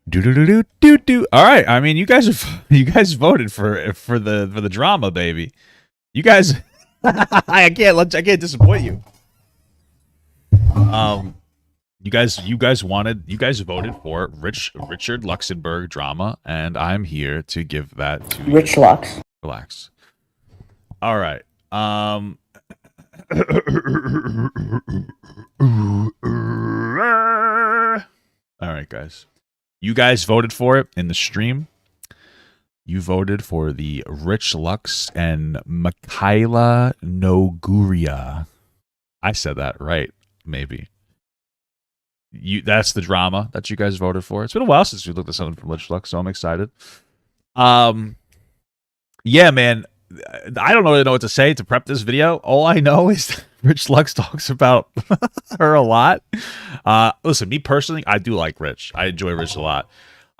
Do do do do do do. All right. I mean, you guys voted for the drama, baby. You guys, I can't disappoint you. Um, you guys voted for Richard Luxembourg drama, and I'm here to give that to Rich you. Lux. Relax. All right. All right, guys. You guys voted for it in the stream. You voted for the Rich Lux and Mikayla Nogueira. I said that right, maybe. That's the drama that you guys voted for. It's been a while since we looked at something from Rich Lux, so I'm excited. Yeah, man. I don't really know what to say to prep this video. All I know is Rich Lux talks about her a lot. Listen, me personally, I do like Rich. I enjoy Rich a lot.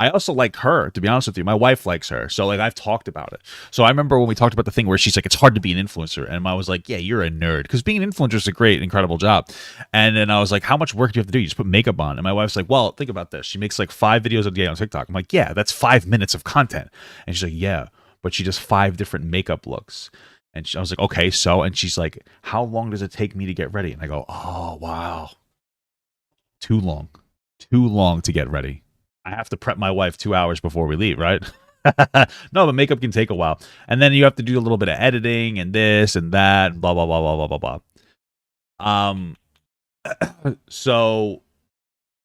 I also like her, to be honest with you. My wife likes her. So, like, I've talked about it. So, I remember when we talked about the thing where she's like, it's hard to be an influencer. And I was like, yeah, you're a nerd. Because being an influencer is a great, incredible job. And then I was like, how much work do you have to do? You just put makeup on. And my wife's like, well, think about this. She makes like 5 videos a day on TikTok. I'm like, yeah, that's 5 minutes of content. And she's like, yeah, but she does 5 different makeup looks. And I was like, okay, so, and she's like, how long does it take me to get ready? And I go, oh, wow. Too long to get ready. I have to prep my wife 2 hours before we leave, right? No, but makeup can take a while. And then you have to do a little bit of editing and this and that, and blah, blah, blah, blah, blah, blah, blah. So,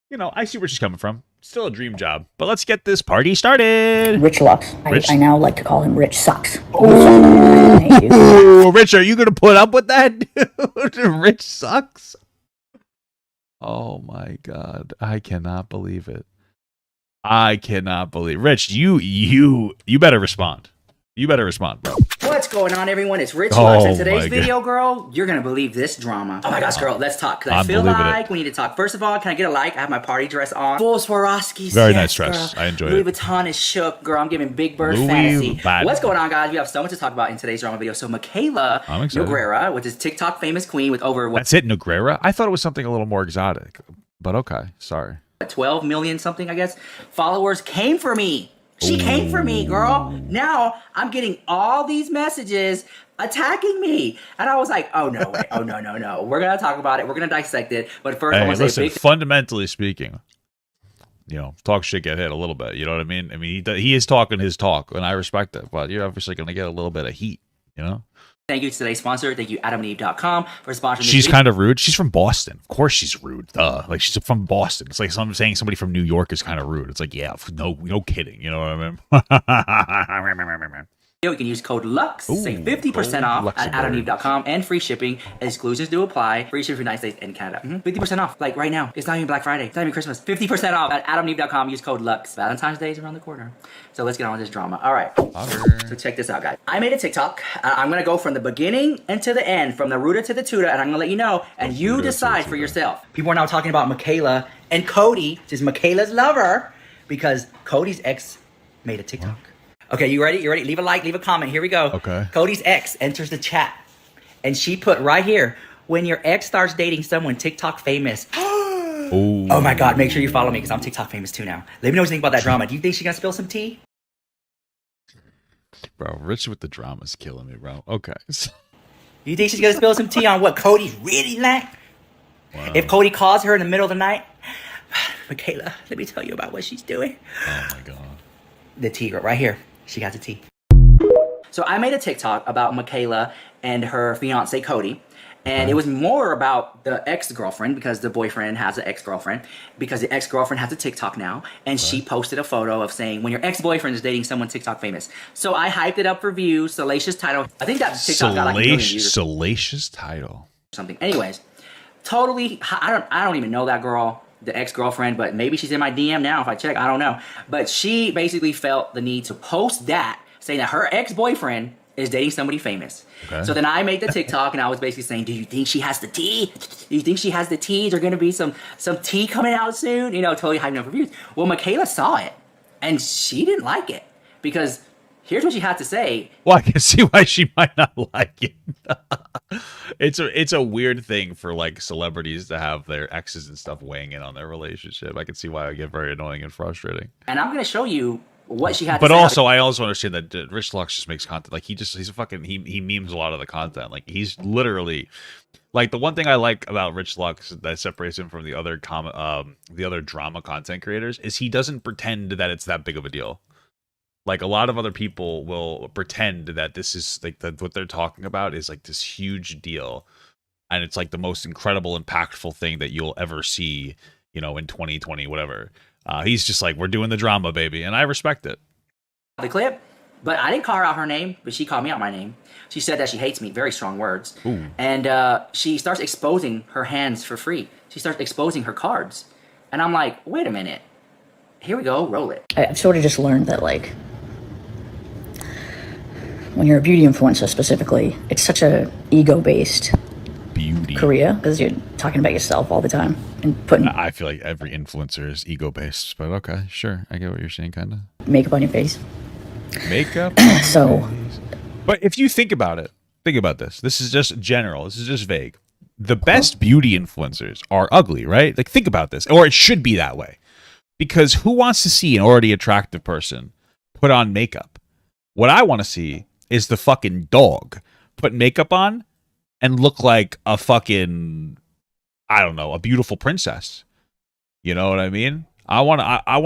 you know, I see where she's coming from. Still a dream job. But let's get this party started. Rich Lux. Rich? I now like to call him Rich Sucks. Oh, Rich, are you going to put up with that, dude? Rich sucks. Oh, my God. I cannot believe it. I cannot believe Rich, you better respond. You better respond, bro. What's going on, everyone? It's Rich Lux. In today's video, girl, you're going to believe this drama. Oh my gosh, girl, let's talk. Because I feel like we need to talk. First of all, can I get a like? I have my party dress on. Full Swarovskis. Very nice dress. Girl. I enjoy Louis it. Louis Vuitton is shook, girl. I'm giving Big Bird fantasy. What's going on, guys? We have so much to talk about in today's drama video. So Mikayla Nogueira, which is TikTok famous queen with over... That's it, Nogueira? I thought it was something a little more exotic. But okay, sorry. 12 million something, I guess, followers came for me. She came for me, girl. Now I'm getting all these messages attacking me. And I was like, oh, no, wait. Oh, no, no, no. We're going to talk about it. We're going to dissect it. But first, I want to say fundamentally speaking, you know, talk shit, get hit a little bit. You know what I mean? I mean, he is talking his talk, and I respect it. But you're obviously going to get a little bit of heat, you know? Thank you to today's sponsor. Thank you, AdamandEve.com, for sponsoring this She's video. kind of rude. She's from Boston. Of course she's rude. Duh. Like, she's from Boston. It's like saying somebody from New York is kind of rude. It's like, yeah, no kidding. You know what I mean? You can use code LUX, save 50% off at AdamandEve.com, and free shipping. Exclusions do apply. Free shipping for the United States and Canada. 50% off, like right now. It's not even Black Friday. It's not even Christmas. 50% off at AdamandEve.com. Use code LUX. Valentine's Day is around the corner. So let's get on with this drama. All right. So check this out, guys. I made a TikTok. I'm going to go from the beginning and to the end, from the rooter to the tutor, and I'm going to let you know, and you decide for yourself. People are now talking about Mikayla and Cody, which is Mikayla's lover, because Cody's ex made a TikTok. Okay, you ready? You ready? Leave a like, leave a comment. Here we go. Okay. Cody's ex enters the chat, and she put right here, when your ex starts dating someone TikTok famous. Oh my God, make sure you follow me because I'm TikTok famous too now. Let me know what you think about that drama. Do you think she's going to spill some tea? Bro, Rich with the drama's killing me, bro. Okay. You think she's going to spill some tea on what Cody's really like? Wow. If Cody calls her in the middle of the night, Mikayla, let me tell you about what she's doing. Oh my God. The tea, right here. She got the tea. So I made a TikTok about Mikayla and her fiance Cody. And it was more about the ex-girlfriend, because the boyfriend has an ex-girlfriend, because the ex-girlfriend has a TikTok now. And she posted a photo of saying, when your ex-boyfriend is dating someone TikTok famous. So I hyped it up for views, salacious title. I think that TikTok got like 1 million views. Salacious title. Something. Anyways, totally, I don't even know that girl, the ex-girlfriend, but maybe she's in my DM now if I check, I don't know. But she basically felt the need to post that, saying that her ex-boyfriend is dating somebody famous. Okay. So then I made the TikTok, and I was basically saying, do you think she has the tea? Do you think she has the tea? Is there going to be some tea coming out soon? You know, totally hyping up reviews. Well, Mikayla saw it, and she didn't like it, because Here's what she had to say. Well, I can see why she might not like it. It's a weird thing for like celebrities to have their exes and stuff weighing in on their relationship. I can see why it would get very annoying and frustrating. And I'm gonna show you what she had to But say. also, I also understand that Rich Lux just makes content. Like he's a fucking he memes a lot of the content. Like he's literally like the one thing I like about Rich Lux that separates him from the other drama content creators is he doesn't pretend that it's that big of a deal. Like a lot of other people will pretend that this is like that what they're talking about is like this huge deal, and it's like the most incredible, impactful thing that you'll ever see, you know, in 2020, whatever. He's just like, we're doing the drama, baby, and I respect it. The clip, but I didn't call her out her name, but she called me out my name. She said that she hates me, very strong words. Ooh. And she starts exposing her hands for free. She starts exposing her cards, and I'm like, wait a minute, here we go, roll it. I've sort of just learned that, like, when you're a beauty influencer specifically, it's such a ego-based career because you're talking about yourself all the time and putting. I feel like every influencer is ego-based, but okay, sure, I get what you're saying, kind of. Makeup on your face. Makeup. So. But if you think about it, think about this. This is just general. This is just vague. The best beauty influencers are ugly, right? Like, think about this, or it should be that way, because who wants to see an already attractive person put on makeup? What I want to see is the fucking dog put makeup on and look like a fucking, I don't know, a beautiful princess. You know what I mean? I want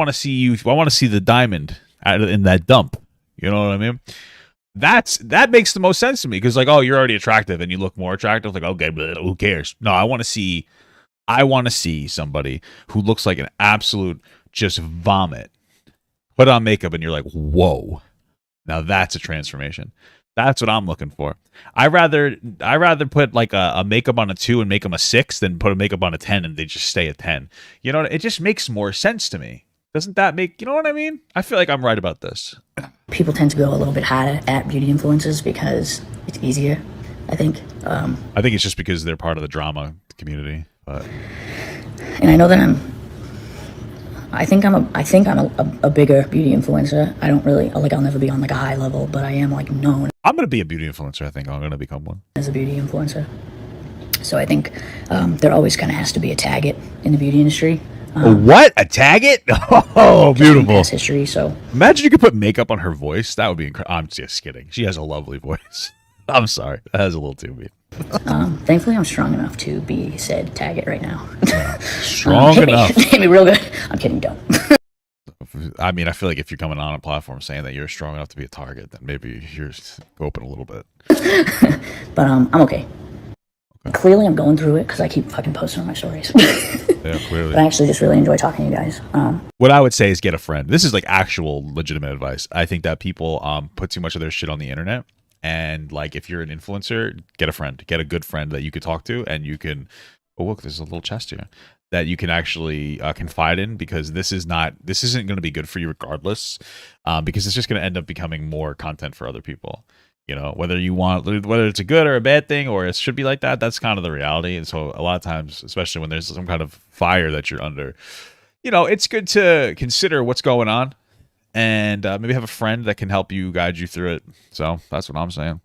to see you. I want to see the diamond in that dump. You know what I mean? That makes the most sense to me, because like, oh, you're already attractive and you look more attractive. Like, okay, but who cares? No, I want to see somebody who looks like an absolute just vomit put on makeup, and you're like, whoa. Now that's a transformation. That's what I'm looking for. I rather put like a makeup on a 2 and make them a 6 than put a makeup on a 10 and they just stay a 10. You know, it just makes more sense to me. Doesn't that make, you know what I mean? I feel like I'm right about this. People tend to go a little bit harder at beauty influencers because it's easier, I think. I think it's just because they're part of the drama community. But and I know that I think I'm a bigger beauty influencer. I don't really, like, I'll never be on like a high level, but I am like known. I'm going to be a beauty influencer. I think I'm going to become one. As a beauty influencer. So I think there always kind of has to be a target in the beauty industry. What? A target? Oh, beautiful. Past history, so. Imagine you could put makeup on her voice. That would be incredible. I'm just kidding. She has a lovely voice. I'm sorry. That is a little too mean. Thankfully, I'm strong enough to be said target right now. Strong enough. Hit me real good. I'm kidding, don't. I mean, I feel like if you're coming on a platform saying that you're strong enough to be a target, then maybe you're open a little bit. But I'm okay. Clearly, I'm going through it because I keep fucking posting on my stories. Yeah, clearly. But I actually just really enjoy talking to you guys. What I would say is get a friend. This is like actual legitimate advice. I think that people put too much of their shit on the internet. And like, if you're an influencer, get a friend. Get a good friend that you could talk to, and you can. Oh, look, there's a little chest here that you can actually confide in, because this isn't going to be good for you regardless, because it's just going to end up becoming more content for other people. You know, whether it's a good or a bad thing, or it should be like that, that's kind of the reality. And so a lot of times, especially when there's some kind of fire that you're under, you know, it's good to consider what's going on, and maybe have a friend that can help you, guide you through it. So that's what I'm saying.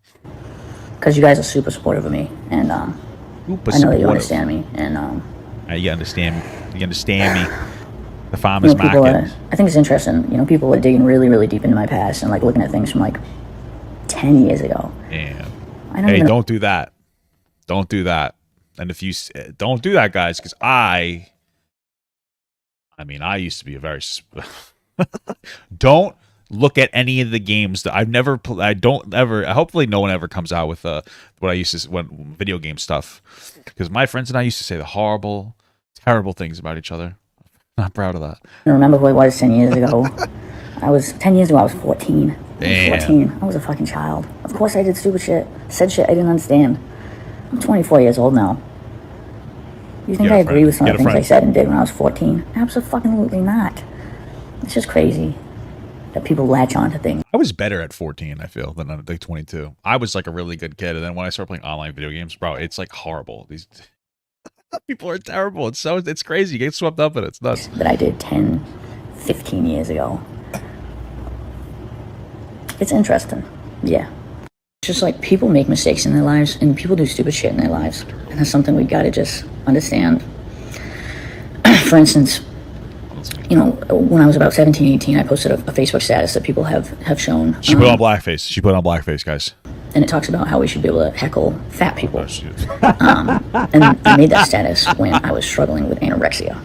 Because you guys are super supportive of me, and I know that you understand me, and you understand me. The farmer's you know, people market. I think it's interesting. You know, people are digging really, really deep into my past and like looking at things from like 10 years ago. Yeah. Hey, don't do that. Don't do that. And if you don't do that, guys, because I used to be a very don't look at any of the games that hopefully no one ever comes out with what I used to video game stuff, because my friends and I used to say the horrible, terrible things about each other. I'm not proud of that. I remember who I was 10 years ago. 10 years ago, I was 14. I was 14. I was a fucking child. Of course I did stupid shit. Said shit I didn't understand. I'm 24 years old now. You think I agree with some of the things I said and did when I was 14? Absolutely not. It's just crazy that people latch on to things. I was better at 14, I feel, than at like 22. I was like a really good kid, and then when I started playing online video games, bro, it's like horrible. These people are terrible. It's crazy. You get swept up in it. It's nuts. That I did 10, 15 years ago. It's interesting. Yeah. It's just like people make mistakes in their lives and people do stupid shit in their lives. And that's something we gotta just understand. For instance, you know, when I was about 17, 18, I posted a Facebook status that people have shown. She put on blackface. She put on blackface, guys. And it talks about how we should be able to heckle fat people. And I made that status when I was struggling with anorexia.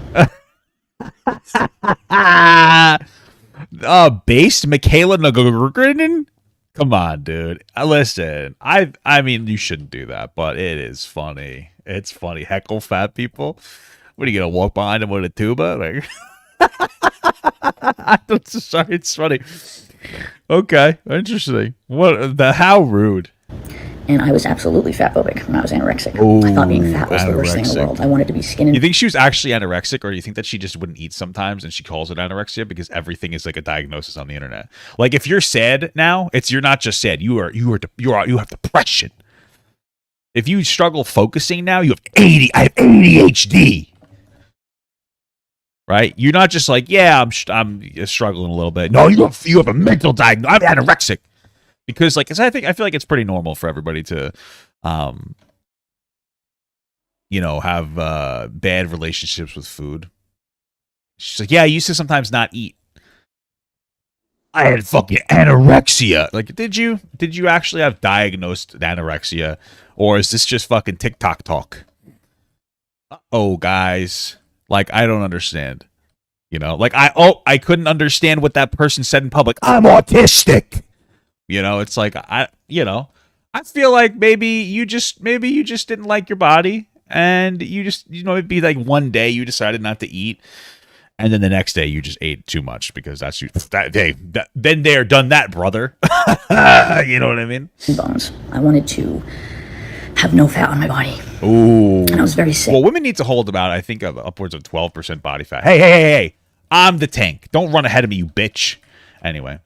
Based Mikayla Nogueira? Come on, dude. Listen, I mean, you shouldn't do that, but it is funny. It's funny. Heckle fat people. What are you gonna walk behind them with a tuba? Like, I'm sorry, it's funny. Okay, interesting. How rude. And I was absolutely fatphobic when I was anorexic. I thought being fat was the worst thing in the world. I wanted to be skinny. You think she was actually anorexic, or do you think that she just wouldn't eat sometimes and she calls it anorexia because everything is like a diagnosis on the internet? Like if you're sad now, you're not just sad. You have depression. If you struggle focusing now, you have I have ADHD. Right? You're not just like, yeah, I'm struggling a little bit. No, you have a mental diagnosis. I'm anorexic. Because like, I feel like it's pretty normal for everybody to, you know, have bad relationships with food. She's like, yeah, I used to sometimes not eat. I had fucking anorexia. Like, did you actually have diagnosed anorexia, or is this just fucking TikTok talk? Oh, guys, like I don't understand. You know, like I couldn't understand what that person said in public. I'm autistic. You know, it's like I feel like maybe you just didn't like your body, and it'd be like one day you decided not to eat, and then the next day you just ate too much because that's you. Been there, done that, brother. You know what I mean? Bones. I wanted to have no fat on my body. Ooh. And I was very sick. Well, women need to hold about, I think, upwards of 12% body fat. Hey! I'm the tank. Don't run ahead of me, you bitch. Anyway.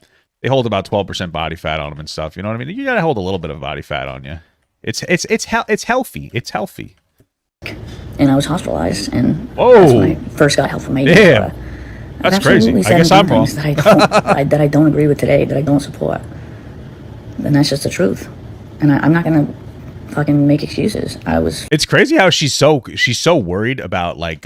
They hold about 12% body fat on them and stuff. You know what I mean? You gotta hold a little bit of body fat on you. It's healthy. It's healthy. And I was hospitalized, and that's when I first got help from my yeah, that's crazy. I guess I'm wrong. That I don't agree with today, that I don't support. And that's just the truth. And I'm not gonna fucking make excuses. It's crazy how she's so worried about like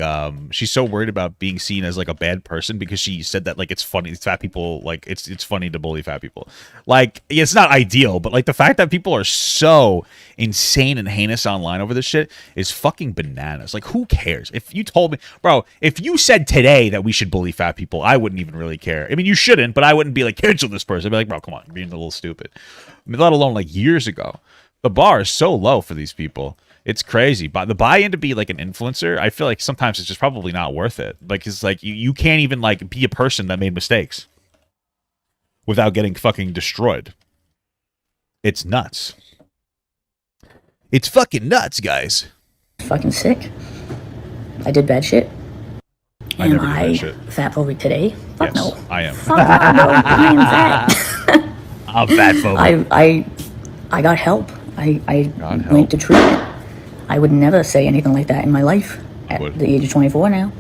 she's so worried about being seen as like a bad person because she said that like it's funny fat people, like it's funny to bully fat people. Like it's not ideal, but like the fact that people are so insane and heinous online over this shit is fucking bananas. Like who cares? If you told me, bro, if you said today that we should bully fat people, I wouldn't even really care. I mean, you shouldn't, but I wouldn't be like, cancel this person. I'd be like, bro, come on, you're being a little stupid. I mean, let alone like years ago. The bar is so low for these people. It's crazy. But the buy-in to be like an influencer, I feel like sometimes it's just probably not worth it. Like it's like you can't even like be a person that made mistakes without getting fucking destroyed. It's nuts. It's fucking nuts, guys. Fucking sick. I did bad shit. Am I fat phobic today? Fuck yes, no. I am. Fuck no, I am fat. I'm fat phobic. I got help. I went to treatment. I would never say anything like that in my life at the age of 24 now.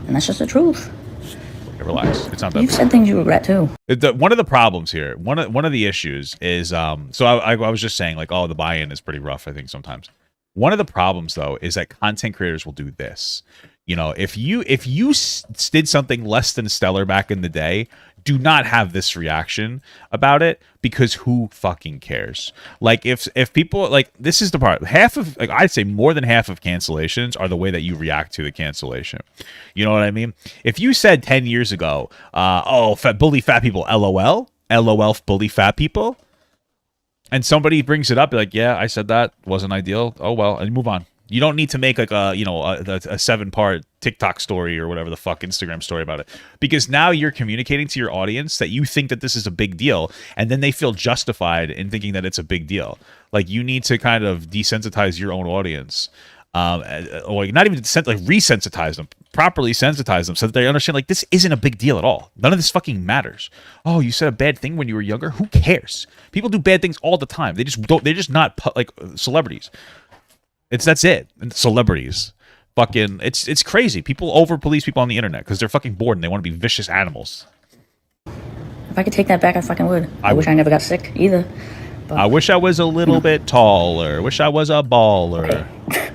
And that's just the truth. Okay, relax. It's not that You've said things you regret too. One of the problems here, one of the issues is, so I was just saying like, oh, the buy-in is pretty rough, I think sometimes. One of the problems though is that content creators will do this. You know, if you did something less than stellar back in the day, do not have this reaction about it because who fucking cares? Like if people like this is the part, half of like I'd say more than half of cancellations are the way that you react to the cancellation. You know what I mean? If you said 10 years ago, bully fat people, LOL, bully fat people, and somebody brings it up, you're like, yeah, I said that wasn't ideal. Oh well, and you move on. You don't need to make like a 7-part TikTok story or whatever the fuck Instagram story about it, because now you're communicating to your audience that you think that this is a big deal, and then they feel justified in thinking that it's a big deal. Like you need to kind of desensitize your own audience, or not even resensitize them, properly sensitize them so that they understand like this isn't a big deal at all. None of this fucking matters. Oh, you said a bad thing when you were younger? Who cares? People do bad things all the time. They just don't. They're just not like celebrities. That's it. And celebrities. Fucking, it's crazy. People over police people on the internet because they're fucking bored and they want to be vicious animals. If I could take that back, I fucking would. I wish I never got sick either. But, I wish I was a little bit taller. Wish I was a baller. Okay.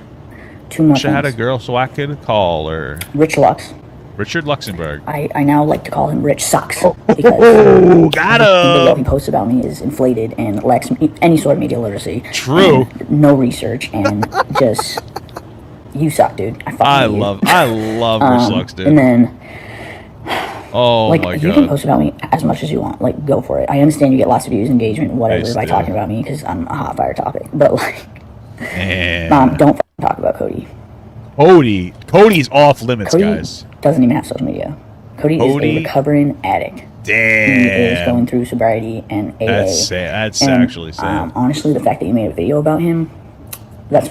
Two more Wish I had a things. girl so I could call her. Rich Lux. Richard Luxembourg. I now like to call him Rich Sucks. Because got the video he him! posts about me is inflated and lacks any sort of media literacy. True. And no research and just... You suck, dude. I love Rich Lux, dude. And then... Oh like, my you god. can post about me as much as you want. Like, go for it. I understand you get lots of views, engagement, whatever, Nice, by dude. talking about me, because I'm a hot fire topic. But, like, Man. don't talk about Cody. Cody's off limits, Cody guys. doesn't even have social media. Cody is a recovering addict. Damn. He is going through sobriety and AA. That's sad. And, Actually sad. honestly, the fact that you made a video about him, that's...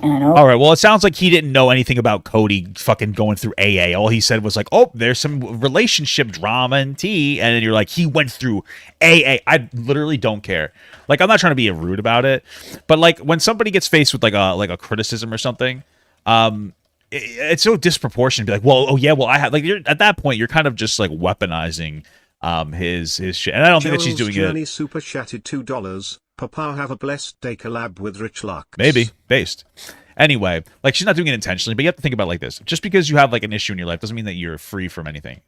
And I know... All right, well, it sounds like he didn't know anything about Cody fucking going through AA. All he said was like, oh, there's some relationship drama and tea. And then you're like, he went through AA. I literally don't care. Like, I'm not trying to be rude about it. But, like, when somebody gets faced with, like a criticism or something, it's so disproportionate to be like, well, oh, yeah, well, I have... Like, you're, at that point, you're kind of just, like, weaponizing his shit. And I don't think that she's doing Journey it... super chatted $2. Papa, have a blessed day. Collab with Rich Lux. Maybe. Based. Anyway, like, she's not doing it intentionally, but you have to think about it like this. Just because you have, like, an issue in your life doesn't mean that you're free from anything.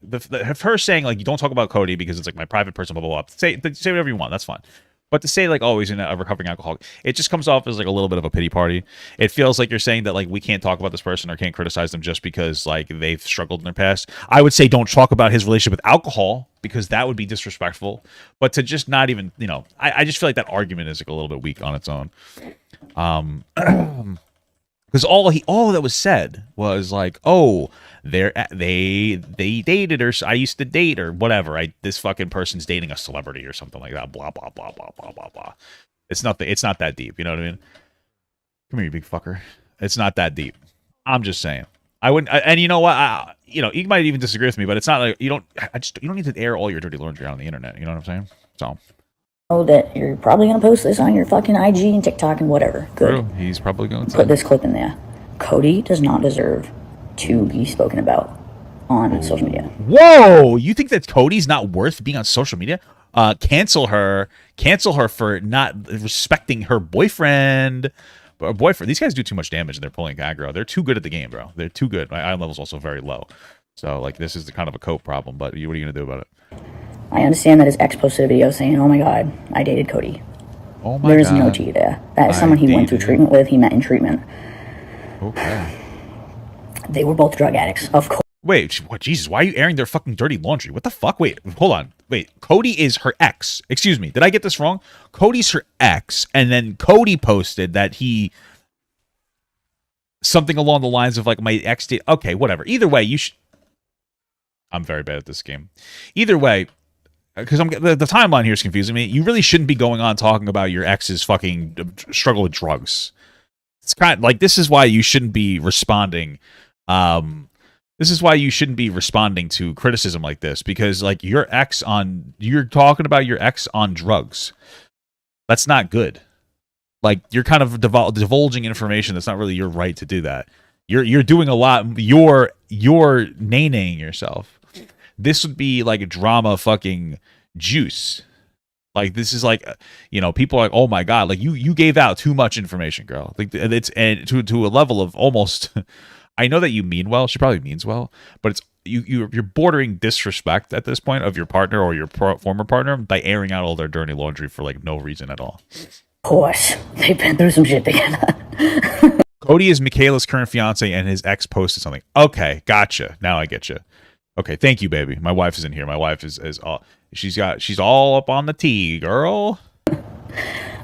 Her saying, like, you don't talk about Cody because it's, like, my private person, blah, blah, blah. Say whatever you want. That's fine. But to say, like, oh, he's a recovering alcoholic, it just comes off as, like, a little bit of a pity party. It feels like you're saying that, like, we can't talk about this person or can't criticize them just because, like, they've struggled in their past. I would say don't talk about his relationship with alcohol because that would be disrespectful. But to just not even, you know, I just feel like that argument is, like, a little bit weak on its own. Because all that was said was like, oh, they dated, or I used to date, or whatever. This fucking person's dating a celebrity or something like that. Blah blah blah blah blah blah blah. It's not that deep. You know what I mean? Come here, you big fucker. It's not that deep. I'm just saying. I wouldn't. And you know what? You might even disagree with me, but it's not like you don't need to air all your dirty laundry out on the internet. You know what I'm saying? So. Know that you're probably going to post this on your fucking IG and TikTok and whatever. Good. True. He's probably going to put this clip in there. Cody does not deserve to be spoken about on social media. Whoa! You think that Cody's not worth being on social media? Cancel her for not respecting her boyfriend. These guys do too much damage and they're pulling aggro. They're too good at the game, bro. They're too good. My iron level's also very low. So, like, this is the kind of a cope problem, but what are you going to do about it? I understand that his ex posted a video saying, oh my god, I dated Cody. Oh my god. There is no tea there. That is someone he went through treatment with, he met in treatment. Okay. They were both drug addicts, of course. Wait, what? Jesus, why are you airing their fucking dirty laundry? What the fuck? Wait, hold on. Wait, Cody is her ex. Excuse me, did I get this wrong? Cody's her ex, and then Cody posted that he... Something along the lines of, like, my ex did... Okay, whatever. Either way, you should... I'm very bad at this game. Either way... Because the timeline here is confusing me. You really shouldn't be going on talking about your ex's fucking struggle with drugs. It's kind of like, this is why you shouldn't be responding. This is why you shouldn't be responding to criticism like this, because, like, you're talking about your ex on drugs. That's not good. Like, you're kind of divulging information that's not really your right to do that. You're doing a lot. You're nay-naying yourself. This would be like drama fucking juice. Like, this is like, you know, people are like, oh my god, like you gave out too much information, girl. Like, it's and to a level of almost. I know that you mean well. She probably means well, but it's you're bordering disrespect at this point of your partner or your former partner by airing out all their dirty laundry for, like, no reason at all. Of course, they've been through some shit together. Cody is Mikayla's current fiance, and his ex posted something. Okay, gotcha. Now I get you. Okay, thank you, baby. My wife is in here. My wife is all she's all up on the tea, girl.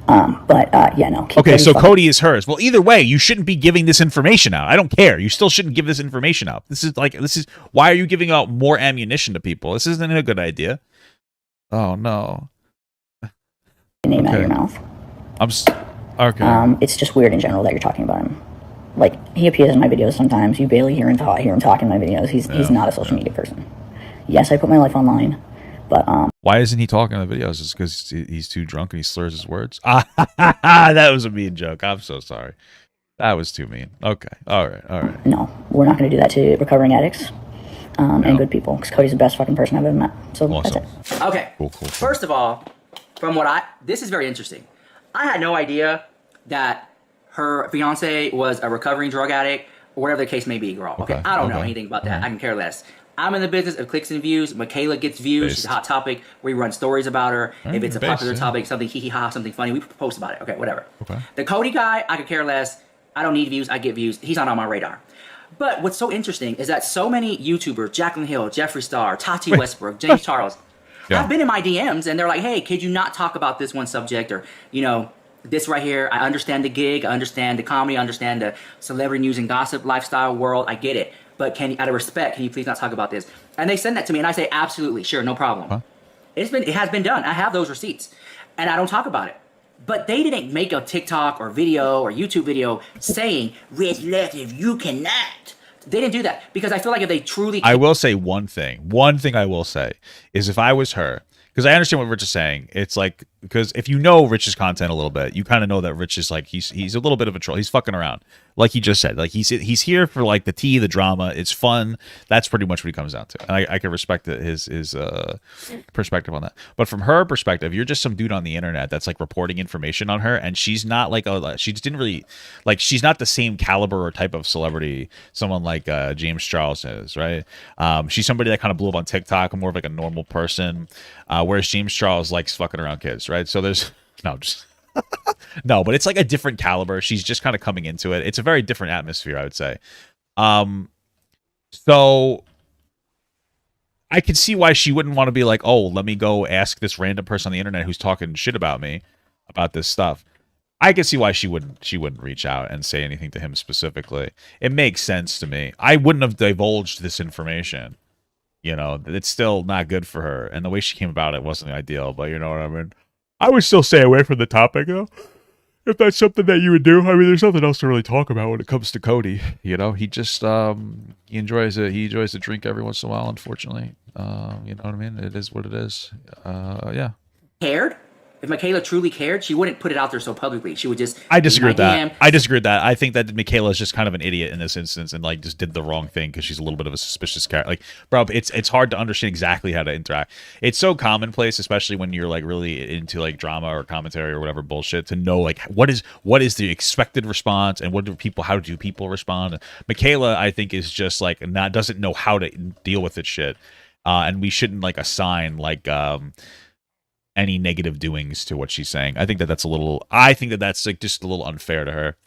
Yeah, no. Okay, so Cody is hers. Well, either way, you shouldn't be giving this information out. I don't care. You still shouldn't give this information out. This is why are you giving out more ammunition to people? This isn't a good idea. Oh no. Name out of your mouth. Okay. It's just weird in general that you're talking about him. Like, he appears in my videos sometimes. You barely hear him talk in my videos. He's not a social media person. Yes, I put my life online, but why isn't he talking in the videos? Is it because he's too drunk and he slurs his words? That was a mean joke. I'm so sorry. That was too mean. Okay. All right. No, we're not going to do that to recovering addicts. and good people, because Cody's the best fucking person I've ever met. So Awesome. that's it. Okay. Cool. First of all, this is very interesting. I had no idea that her fiance was a recovering drug addict, or whatever the case may be, girl. Okay, I don't know anything about that. I can care less. I'm in the business of clicks and views. Mikayla gets views. She's a hot topic. We run stories about her. If it's a popular topic, something hee-hee-ha, something funny, we post about it. Okay, whatever. Okay. The Cody guy, I could care less. I don't need views. I get views. He's not on my radar. But what's so interesting is that so many YouTubers, Jaclyn Hill, Jeffree Star, Tati Westbrook, James Charles, have been in my DMs, and they're like, hey, could you not talk about this one subject, or, you know, this right here? I understand the gig. I understand the comedy. I understand the celebrity news and gossip lifestyle world. I get it. But out of respect, can you please not talk about this? And they send that to me, and I say, absolutely, sure, no problem. Huh? It has been done. I have those receipts, and I don't talk about it. But they didn't make a TikTok or video or YouTube video saying, Rich left if you cannot. They didn't do that, because I feel like if they truly... I will say one thing. One thing I will say is, if I was her, because I understand what Rich is saying. It's like, because if you know Rich's content a little bit, you kind of know that Rich is like, he's a little bit of a troll. He's fucking around, like he just said. Like he's here for like the tea, the drama. It's fun. That's pretty much what he comes down to, and I can respect his perspective on that. But from her perspective, you're just some dude on the internet that's like reporting information on her, and she's not like she didn't really like, she's not the same caliber or type of celebrity someone like James Charles is, right? She's somebody that kind of blew up on TikTok, more of like a normal person, whereas James Charles likes fucking around kids, right? So there's no, but it's like a different caliber. She's just kind of coming into it. It's a very different atmosphere, I would say. So I could see why she wouldn't want to be like, oh, let me go ask this random person on the internet who's talking shit about me about this stuff. I could see why she wouldn't reach out and say anything to him specifically. It makes sense to me. I wouldn't have divulged this information. You know, it's still not good for her, and the way she came about it wasn't ideal, but you know what I mean? I would still stay away from the topic, though, if that's something that you would do. I mean, there's nothing else to really talk about when it comes to Cody. You know, he just he enjoys to drink every once in a while, unfortunately. You know what I mean? It is what it is. Yeah. Cared? If Mikayla truly cared, she wouldn't put it out there so publicly. She would just... I disagree with that. I disagree with that. I think that Mikayla is just kind of an idiot in this instance, and like just did the wrong thing because she's a little bit of a suspicious character. Like, bro, it's hard to understand exactly how to interact. It's so commonplace, especially when you're like really into like drama or commentary or whatever bullshit, to know like what is the expected response and how do people respond. Mikayla, I think, is just like doesn't know how to deal with this shit, and we shouldn't like assign like any negative doings to what she's saying. I think that's like just a little unfair to her.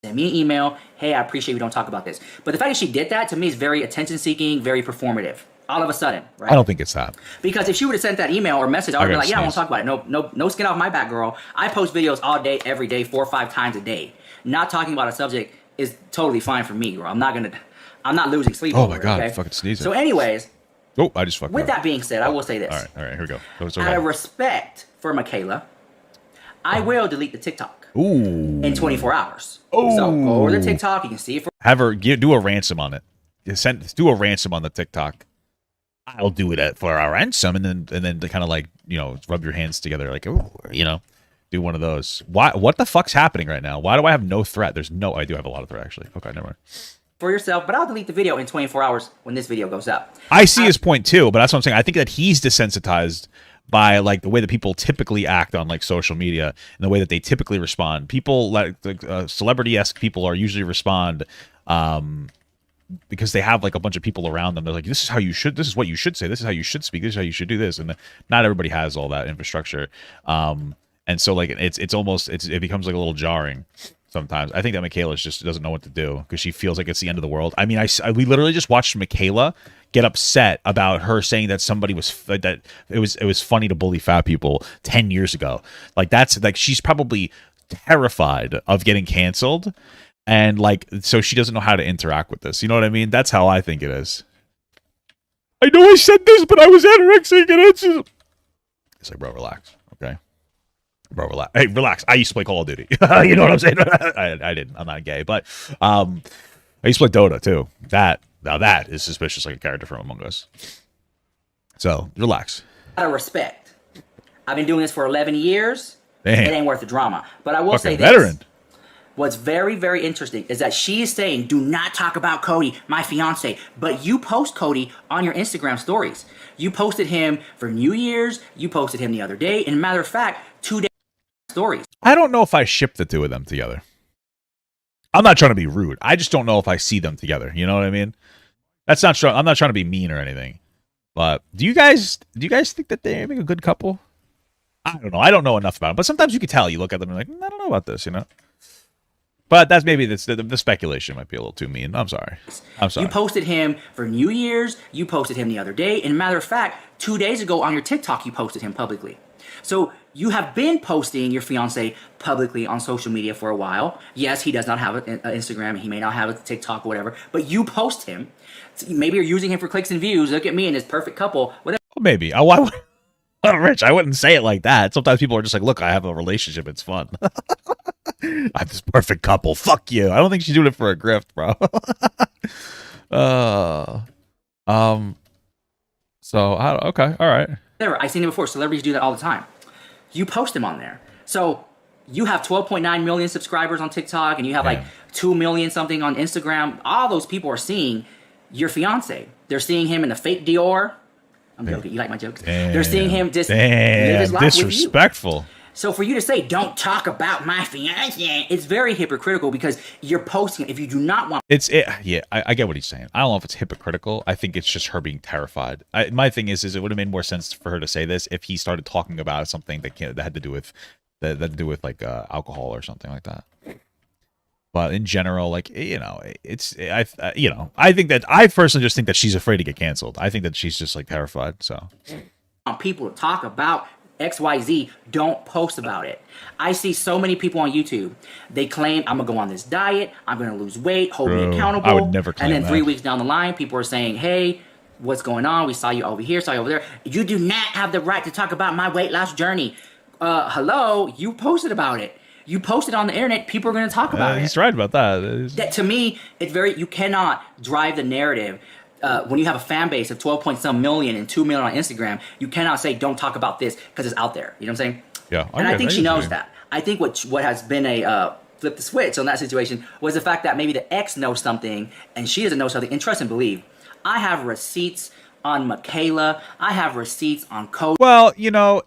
Send me an email. Hey, I appreciate we don't talk about this. But the fact that she did that, to me, is very attention seeking, very performative. All of a sudden, right? I don't think it's that. Because if she would have sent that email or message, I would be like, yeah, I won't talk about it. No skin off my back, girl. I post videos all day, every day, 4 or 5 times a day. Not talking about a subject is totally fine for me, girl. I'm not losing sleep. Oh my God, fucking sneezing. So anyways, oh, I just fucked with up. That being said, I will say this. All right, here we go. Out of respect for Mikayla, I will delete the TikTok. Ooh. In 24 hours. Oh. So go over the TikTok. You can see it. Have her do a ransom on it. Do a ransom on the TikTok. I'll do it for a ransom, and then to kind of like, you know, rub your hands together, like, oh, you know, do one of those. What the fuck's happening right now? Why do I have no threat? I do have a lot of threat, actually. Okay, never mind. For yourself, but I'll delete the video in 24 hours when this video goes up. I see his point too, but that's what I'm saying. I think that he's desensitized by like the way that people typically act on like social media and the way that they typically respond. People like celebrity-esque people are usually respond because they have like a bunch of people around them. They're like, this is what you should say. This is how you should speak. This is how you should do this. And not everybody has all that infrastructure. And so like it becomes like a little jarring. Sometimes I think that Mikayla just doesn't know what to do because she feels like it's the end of the world. I mean, we literally just watched Mikayla get upset about her saying that somebody that it was funny to bully fat people 10 years ago. Like that's like she's probably terrified of getting canceled, and like so she doesn't know how to interact with this. You know what I mean? That's how I think it is. I know I said this, but I was anorexic, and it's like, bro, relax, okay. Bro, relax. Hey, relax. I used to play Call of Duty. You know what I'm saying? I didn't. I'm not gay, but I used to play Dota too. That is suspicious, like a character from Among Us. So relax. Out of respect, I've been doing this for 11 years. Damn. It ain't worth the drama. But I will say this. Veteran. What's very, very interesting is that she is saying, do not talk about Cody, my fiance. But you post Cody on your Instagram stories. You posted him for New Year's. You posted him the other day. And matter of fact, 2 days stories. I don't know if I ship the two of them together. I'm not trying to be rude. I just don't know if I see them together. You know what I mean? That's not true. I'm not trying to be mean or anything. But do you guys think that they're a good couple? I don't know. I don't know enough about them. But sometimes you can tell. You look at them and you're like, I don't know about this, you know? But that's maybe the speculation might be a little too mean. I'm sorry. You posted him for New Year's. You posted him the other day. And matter of fact, 2 days ago on your TikTok, you posted him publicly. So you have been posting your fiance publicly on social media for a while. Yes, he does not have an Instagram. He may not have a TikTok or whatever. But you post him. Maybe you're using him for clicks and views. Look at me and this perfect couple. Whatever. Well, maybe. Why would... Rich, I wouldn't say it like that. Sometimes people are just like, look, I have a relationship. It's fun. I have this perfect couple. Fuck you. I don't think she's doing it for a grift, bro. Okay. All right. Whatever. I've seen it before. Celebrities do that all the time. You post him on there. So you have 12.9 million subscribers on TikTok and you have like 2 million something on Instagram. All those people are seeing your fiance. They're seeing him in the fake Dior. I'm joking. You like my jokes? They're seeing him just live his life disrespectful. With you. So for you to say, don't talk about my fiance, it's very hypocritical because you're posting it. If you do not want... I get what he's saying. I don't know if it's hypocritical. I think it's just her being terrified. My thing is it would have made more sense for her to say this if he started talking about something that had to do with like alcohol or something like that. But in general, like, you know, I personally just think that she's afraid to get canceled. I think that she's just like terrified. So people to talk about XYZ, don't post about it. I see so many people on YouTube. They claim, I'm going to go on this diet. I'm going to lose weight. Hold me accountable. I would never claim And then 3 that. weeks down the line, people are saying, hey, what's going on? We saw you over here, saw you over there. You do not have the right to talk about my weight loss journey. Hello, you posted about it. You posted on the internet, people are going to talk about it. He's right about that. To me, you cannot drive the narrative. When you have a fan base of 12 point some million and 2 million on Instagram, you cannot say, don't talk about this because it's out there. You know what I'm saying? Yeah. And I think she knows that. I think what has been a flip the switch on that situation was the fact that maybe the ex knows something and she doesn't know something. And trust and believe, I have receipts on Mikayla. I have receipts on Cody. Well, you know...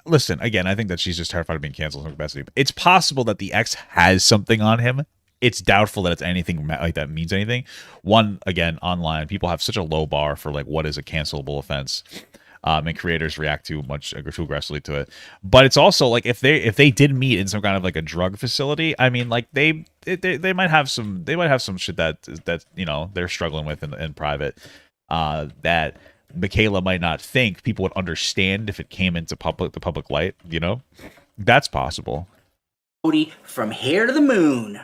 Listen, again, I think that she's just terrified of being canceled in some capacity. It's possible that the ex has something on him. It's doubtful that it's anything like that means anything. One, again, online, people have such a low bar for like what is a cancelable offense, and creators react too aggressively to it. But it's also like if they did meet in some kind of like a drug facility, I mean, like they might have some shit that you know they're struggling with in private that Mikayla might not think people would understand if it came into the public light, you know? That's possible. Cody from here to the moon.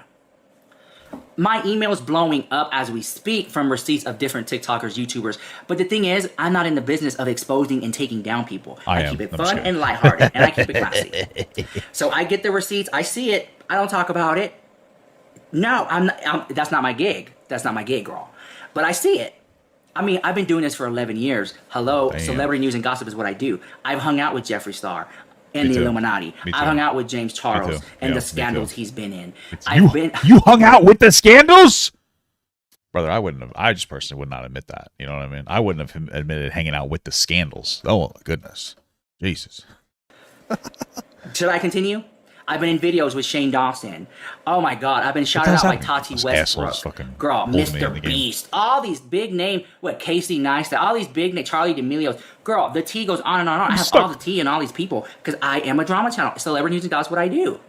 My email is blowing up as we speak from receipts of different TikTokers, YouTubers. But the thing is, I'm not in the business of exposing and taking down people. I keep it fun and lighthearted, and I keep it classy. So I get the receipts, I see it, I don't talk about it. No, that's not my gig. That's not my gig, girl. But I see it. I mean, I've been doing this for 11 years. Hello, celebrity news and gossip is what I do. I've hung out with Jeffree Star and the Illuminati. I've hung out with James Charles and the scandals he's been in. You hung out with the scandals? Brother, I just personally would not admit that. You know what I mean? I wouldn't have admitted hanging out with the scandals. Oh, my goodness. Jesus. Should I continue? I've been in videos with Shane Dawson. Oh my God, I've been shouted out by Tati Westbrook. Girl, Mr. Beast. All these big names. Casey Neistat. All these big names. Charlie D'Amelio's. Girl, the tea goes on and on and on. I have all the tea and all these people because I am a drama channel. Celebrity news and gossip, what I do.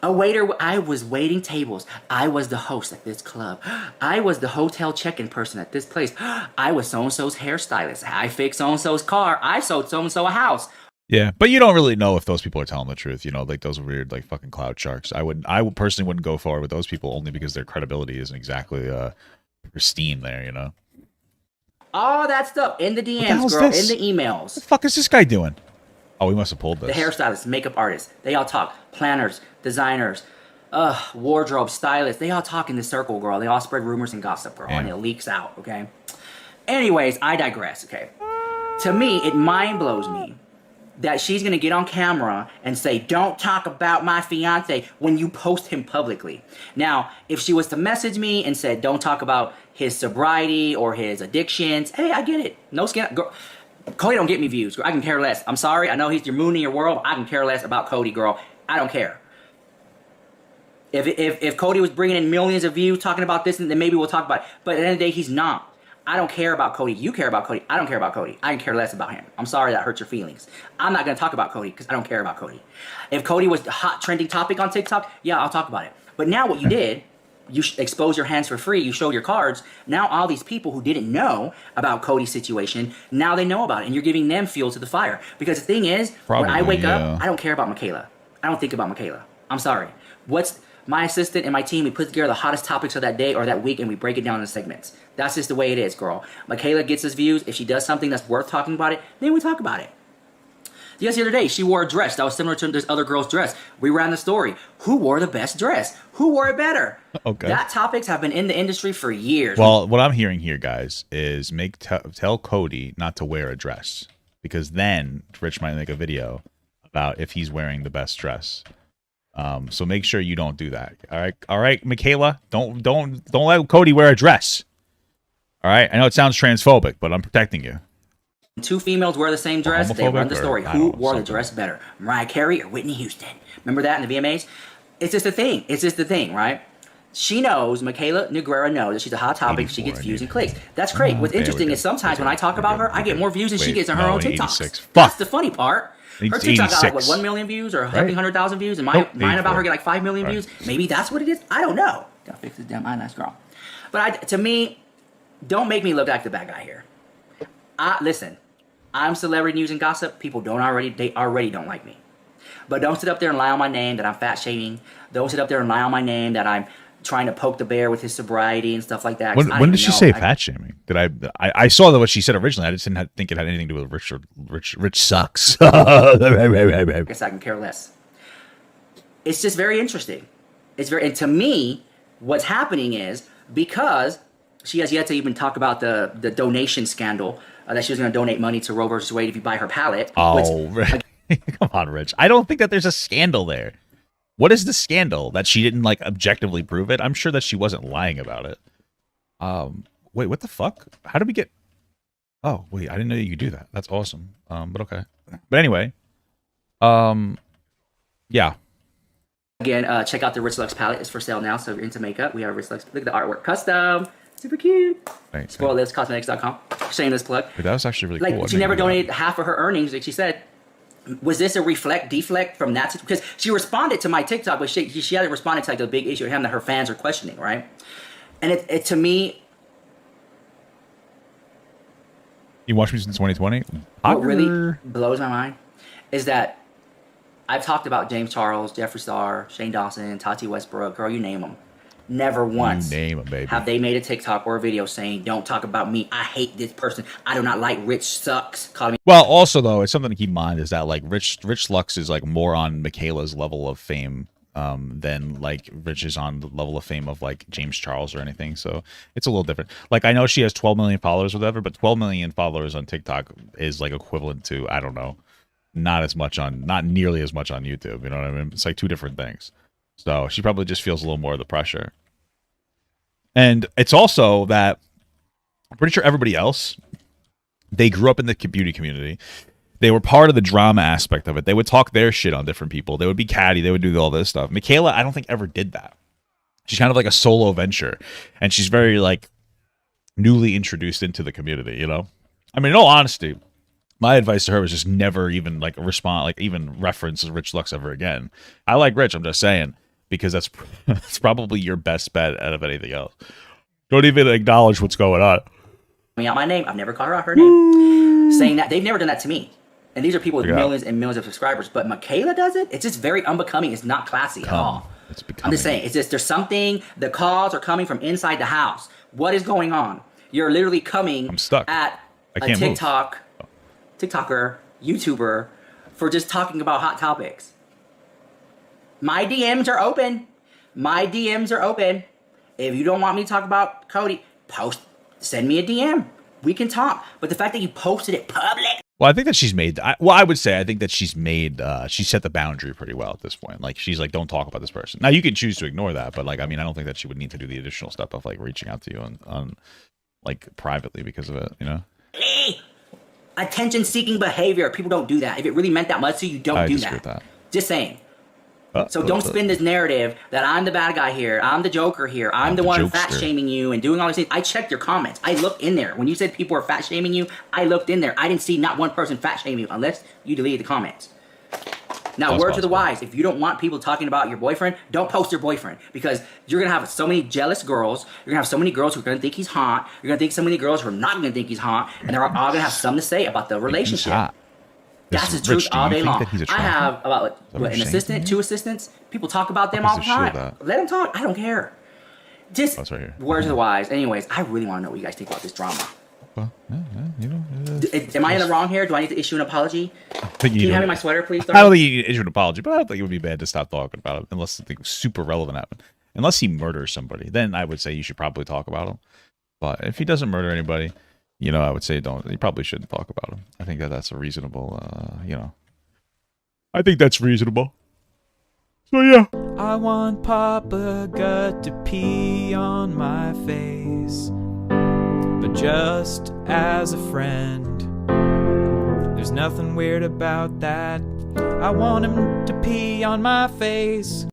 A waiter, I was waiting tables. I was the host at this club. I was the hotel check-in person at this place. I was so-and-so's hairstylist. I fixed so-and-so's car. I sold so-and-so a house. Yeah, but you don't really know if those people are telling the truth, you know, like those weird, like fucking cloud sharks. I personally wouldn't go forward with those people only because their credibility isn't exactly pristine there, you know. All that stuff in the DMs, girl, in the emails. What the fuck is this guy doing? Oh, we must have pulled this. The hairstylists, makeup artists, they all talk. Planners, designers, wardrobe stylists, they all talk in the circle, girl. They all spread rumors and gossip, girl, and it leaks out, okay? Anyways, I digress, okay? To me, it mind blows me that she's going to get on camera and say, don't talk about my fiance when you post him publicly. Now, if she was to message me and said, don't talk about his sobriety or his addictions, hey, I get it. No skin. Girl, Cody don't get me views. Girl. I can care less. I'm sorry. I know he's your moon in your world. I can care less about Cody, girl. I don't care. If Cody was bringing in millions of views talking about this, then maybe we'll talk about it. But at the end of the day, he's not. I don't care about Cody. You care about Cody. I don't care about Cody. I can care less about him. I'm sorry that hurts your feelings. I'm not going to talk about Cody because I don't care about Cody. If Cody was the hot trending topic on TikTok, yeah, I'll talk about it. But now what you did, you expose your hands for free. You show your cards. Now all these people who didn't know about Cody's situation, now they know about it. And you're giving them fuel to the fire. Because the thing is, when I wake up, I don't care about Mikayla. I don't think about Mikayla. I'm sorry. What's my assistant and my team, we put together the hottest topics of that day or that week, and we break it down into segments. That's just the way it is, girl. Mikayla gets us views. If she does something that's worth talking about it, then we talk about it. Just the other day, she wore a dress that was similar to this other girl's dress. We ran the story. Who wore the best dress? Who wore it better? Okay. That topics have been in the industry for years. Well, what I'm hearing here, guys, is tell Cody not to wear a dress, because then Rich might make a video about if he's wearing the best dress. So make sure you don't do that. All right, Mikayla, don't let Cody wear a dress. All right, I know it sounds transphobic, but I'm protecting you. Two females wear the same dress. They run the story. Who wore the dress better, Mariah Carey or Whitney Houston? Remember that in the VMAs? It's just a thing. It's just the thing, right? She knows, Mikayla Nogueira knows that she's a hot topic. She gets views and clicks. That's great. What's interesting is sometimes when I talk about her, I get more views than she gets on her own TikToks. That's the funny part. Her TikTok got like, what, 1 million views or 100,000 views, and mine about her get like 5 million views. Maybe that's what it is. I don't know. Gotta fix this damn eyelash, girl. But to me, don't make me look like the bad guy here. Listen, I'm celebrity news and gossip. People they already don't like me. But don't sit up there and lie on my name that I'm fat shaming. Don't sit up there and lie on my name that I'm trying to poke the bear with his sobriety and stuff like that. When did she say fat shaming? I saw that what she said originally. I just didn't think it had anything to do with Rich sucks. I guess I can care less. It's just very interesting. And to me, what's happening is because she has yet to even talk about the donation scandal that she was going to donate money to Roe vs. Wade if you buy her pallet. Oh, come on, Rich. I don't think that there's a scandal there. What is the scandal? That she didn't like objectively prove it? I'm sure that she wasn't lying about it. Wait, what the fuck? How did we get? Oh, wait, I didn't know you could do that. That's awesome. But okay. But anyway, yeah. Again, check out the Rich Lux palette. It's for sale now, so if you're into makeup, we have Rich Lux. Look at the artwork, custom, super cute. Thanks. SpoiledLivesCosmetics.com. Shameless plug. But that was actually really cool. She never donated half of her earnings, like she said. Was this a deflect from that? Because she responded to my TikTok, but she hadn't responded to like the big issue of him that her fans are questioning, right? And it to me, you watched me since 2020. What really blows my mind is that I've talked about James Charles, Jeffree Star, Shane Dawson, Tati Westbrook, girl, you name them. Never once have they made a TikTok or a video saying, don't talk about me. I hate this person. I do not like Rich sucks. Call me. Well, also, though, it's something to keep in mind is that, like, Rich Lux is, like, more on Mikayla's level of fame than, like, Rich is on the level of fame of, like, James Charles or anything. So it's a little different. Like, I know she has 12 million followers or whatever, but 12 million followers on TikTok is, like, equivalent to, I don't know, not nearly as much on YouTube. You know what I mean? It's, like, two different things. So she probably just feels a little more of the pressure. And it's also that I'm pretty sure everybody else, they grew up in the beauty community. They were part of the drama aspect of it. They would talk their shit on different people. They would be catty. They would do all this stuff. Mikayla, I don't think ever did that. She's kind of like a solo venture. And she's very, like, newly introduced into the community, you know? I mean, in all honesty, my advice to her was just never even, like, even reference Rich Lux ever again. I like Rich, I'm just saying. Because that's probably your best bet out of anything else. Don't even acknowledge what's going on. Out my name. I've never called her out her name. Saying that. They've never done that to me. And these are people with millions and millions of subscribers. But Mikayla does it. It's just very unbecoming. It's not classy at all. I'm just saying. It's just there's something. The calls are coming from inside the house. What is going on? You're literally coming at a TikToker, YouTuber for just talking about hot topics. My DMs are open. My DMs are open. If you don't want me to talk about Cody, send me a DM. We can talk. But the fact that you posted it public, Well, I think that she's made. I would say I think that she's made. She set the boundary pretty well at this point. Like she's like, don't talk about this person. Now you can choose to ignore that, but like, I mean, I don't think that she would need to do the additional step of like reaching out to you on like privately because of it. You know. Attention-seeking behavior. People don't do that. If it really meant that much to you, don't do disagree with that. Just saying. So don't spin this narrative that I'm the bad guy here, I'm the Joker here, I'm the one fat-shaming you and doing all these things. I checked your comments. I looked in there. When you said people were fat-shaming you, I looked in there. I didn't see not one person fat-shaming you unless you deleted the comments. Now, word to the wise, if you don't want people talking about your boyfriend, don't post your boyfriend because you're going to have so many jealous girls. You're going to have so many girls who are going to think he's hot. You're going to think so many girls who are not going to think he's hot, and they're all going to have something to say about the relationship. That's the truth all day long. I have about an assistant, 2 assistants. People talk about them all the time. Let them talk. I don't care. Just words of the wise. Anyways, I really want to know what you guys think about this drama. Well, you know, am I in the wrong here? Do I need to issue an apology? Can you have me my sweater, please? I don't think you need to issue an apology, but I don't think it would be bad to stop talking about it unless something super relevant happened. Unless he murders somebody, then I would say you should probably talk about him. But if he doesn't murder anybody, you know, I would say don't. You probably shouldn't talk about him. I think that that's a reasonable, you know. I think that's reasonable. So yeah. I want Papa Gut to pee on my face, but just as a friend. There's nothing weird about that. I want him to pee on my face.